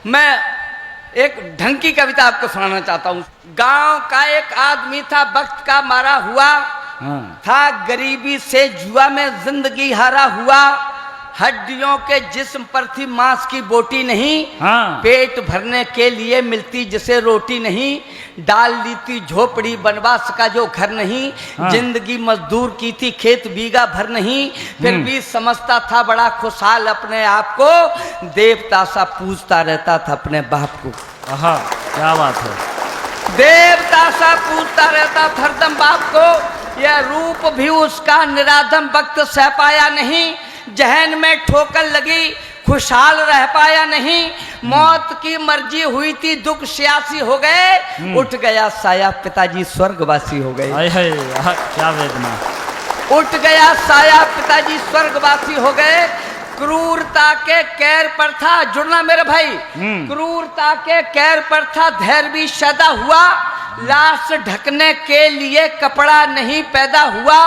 मैं एक ढंग की कविता आपको सुनाना चाहता हूँ। गांव का एक आदमी था, वक्त का मारा हुआ था, गरीबी से जुआ में जिंदगी हारा हुआ। हड्डियों के जिस्म पर थी मांस की बोटी नहीं, पेट भरने के लिए मिलती जिसे रोटी नहीं। डाल ली थी झोपड़ी बनवास का जो घर नहीं, जिंदगी मजदूर की थी खेत बीघा भर नहीं। फिर भी समझता था बड़ा खुशहाल अपने आप को, देवता सा पूजता रहता था अपने बाप को। क्या बात है। देवता सा पूजता रहता था हरदम बाप को। यह रूप भी उसका निराधम वक्त सह पाया नहीं, जहन में ठोकर लगी खुशहाल रह पाया नहीं। मौत की मर्जी हुई थी दुख सियासी हो गए, उठ गया साया पिताजी स्वर्गवासी हो गए। क्या वेदना। उठ गया साया पिताजी स्वर्गवासी हो गए। क्रूरता के कैर पर था, जुड़ना मेरे भाई, क्रूरता के कैर पर था धैर्य भी सदा हुआ। लाश ढकने के लिए कपड़ा नहीं पैदा हुआ,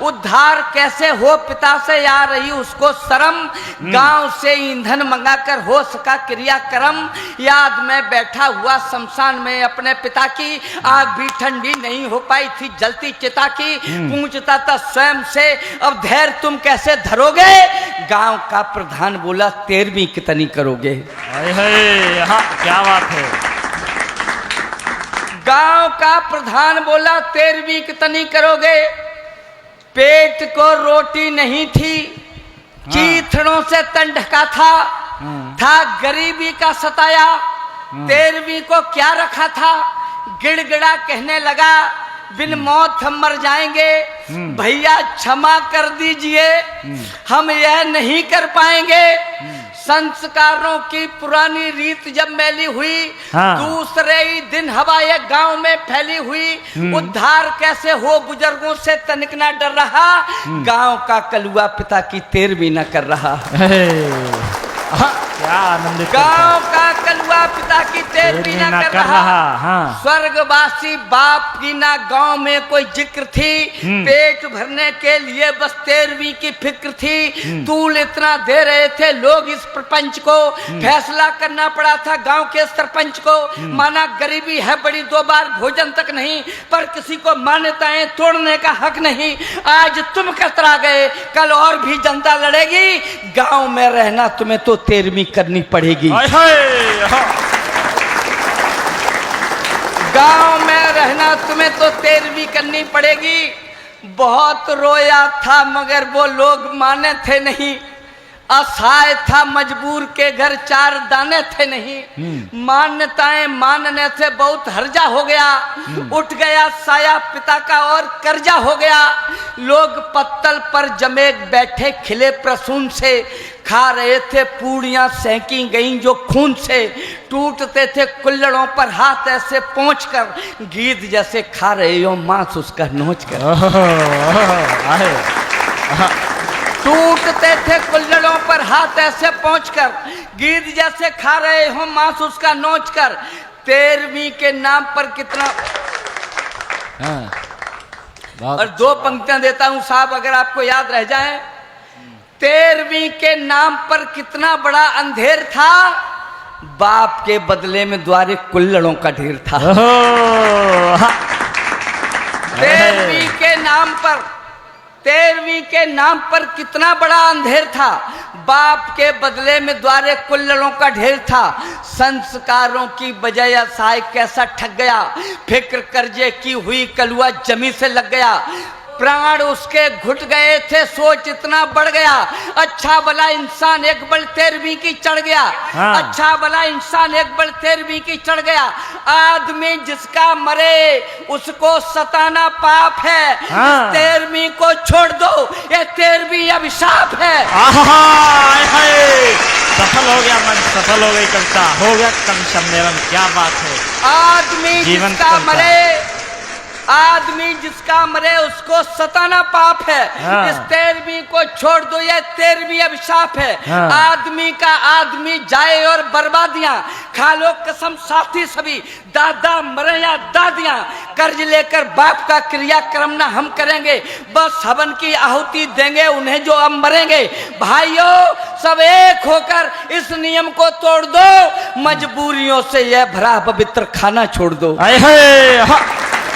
उद्धार कैसे हो पिता से आ रही उसको शर्म। गांव से ईंधन मंगाकर हो सका क्रियाक्रम, याद में बैठा हुआ शमशान में अपने पिता की। आग भी ठंडी नहीं हो पाई थी जलती चिता की, पूछता था स्वयं से अब धैर्य तुम कैसे धरोगे। गांव का प्रधान बोला 13वीं कितनी करोगे। क्या बात है। गांव का प्रधान बोला 13वीं कितनी करोगे। पेट को रोटी नहीं थी, चीथड़ों से तन ढका था गरीबी का सताया। 13वीं को क्या रखा था, गिड़गिड़ा कहने लगा बिन मौत हम मर जाएंगे, भैया क्षमा कर दीजिए हम यह नहीं कर पाएंगे। संस्कारों की पुरानी रीत जब मैली हुई, दूसरे ही दिन हवा एक गांव में फैली हुई। उद्धार कैसे हो बुजुर्गों से तनिक ना डर रहा, गांव का कलुआ पिता की 13वीं न कर रहा। क्या आनंदित। गांव का कलुआ पिता की 13वीं न कर रहा। स्वर्गवासी बाप की ना गांव में कोई जिक्र थी, पेट भरने के लिए बस 13वीं की फिक्र थी। तूल इतना दे रहे थे लोग इस प्रपंच को, फैसला करना पड़ा था गांव के सरपंच को। माना गरीबी है बड़ी, 2 बार भोजन तक नहीं, पर किसी को मान्यताएं तोड़ने का हक नहीं। आज तुम कतरा गए, कल और भी जनता लड़ेगी। गांव में रहना तुम्हें तो 13वीं करनी पड़ेगी। गांव में रहना तुम्हें तो 13वीं करनी पड़ेगी। बहुत रोया था मगर वो लोग माने थे नहीं, असहाय था मजबूर के घर 4 दाने थे नहीं। मान्यताएं मानने से बहुत हर्जा हो गया, उठ गया साया पिता का और कर्जा हो गया। लोग पत्तल पर जमे बैठे खिले प्रसून से, खा रहे थे पूड़ियां सेंकी गईं जो खून से। टूटते थे कुल्लड़ों पर हाथ ऐसे पहुंच कर, गीद जैसे खा रहे हो मांस उसका नोच कर। टूटते थे कुल्लड़ों पर हाथ ऐसे पहुंचकर, गीद जैसे खा रहे हो मांस उसका नोच कर। 13वीं के नाम पर कितना। और 2 पंक्तियां देता हूं साहब अगर आपको याद रह जाए। 13वीं के नाम पर कितना बड़ा अंधेर था, बाप के बदले में द्वारे कुल्लड़ों का ढेर था। 13वीं के नाम पर, 13वीं के नाम पर कितना बड़ा अंधेर था, बाप के बदले में द्वारे कुल्लड़ों का ढेर था। संस्कारों की बजाय असहाय कैसा ठग गया, फिक्र कर्जे की हुई कलुआ जमी से लग गया। प्राण उसके घुट गए थे सोच इतना बढ़ गया, अच्छा भला इंसान एक बल 13वीं की चढ़ गया। अच्छा भला इंसान एक बल 13वीं की चढ़ गया। आदमी जिसका मरे उसको सताना पाप है, 13वीं को छोड़ दो ये 13वीं अभिशाप है। सफल हो गया मन, सफल हो गई कविता, हो गया कम सम्मेलन। क्या बात है। आदमी जिसका मरे आदमी जिसका मरे उसको सताना पाप है। हाँ। इस 13वीं को छोड़ दो, ये 13वीं अभिशाप है। हाँ। आदमी का आदमी जाए और बर्बादियां खा लो कसम साथी सभी, दादा मरे या दादियां, कर्ज लेकर बाप का क्रियाक्रम ना हम करेंगे, बस हवन की आहुति देंगे उन्हें जो अब मरेंगे। भाइयों सब एक होकर इस नियम को तोड़ दो, मजबूरियों से यह भरा पवित्र खाना छोड़ दो। आए है, हाँ,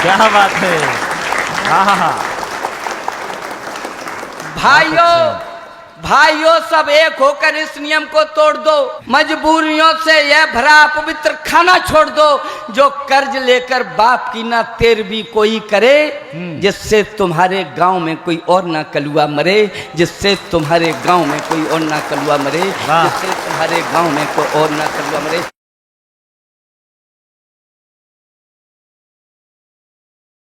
क्या बात है। हाँ भाइयों सब एक होकर इस नियम को तोड़ दो, मजबूरियों से यह भरा पवित्र खाना छोड़ दो, जो कर्ज लेकर बाप की ना 13वीं कोई करे, जिससे तुम्हारे गांव में कोई और ना कलुआ मरे, जिससे तुम्हारे गांव में कोई और ना कलुआ मरे, जिससे तुम्हारे गांव में कोई और ना कलुआ मरे।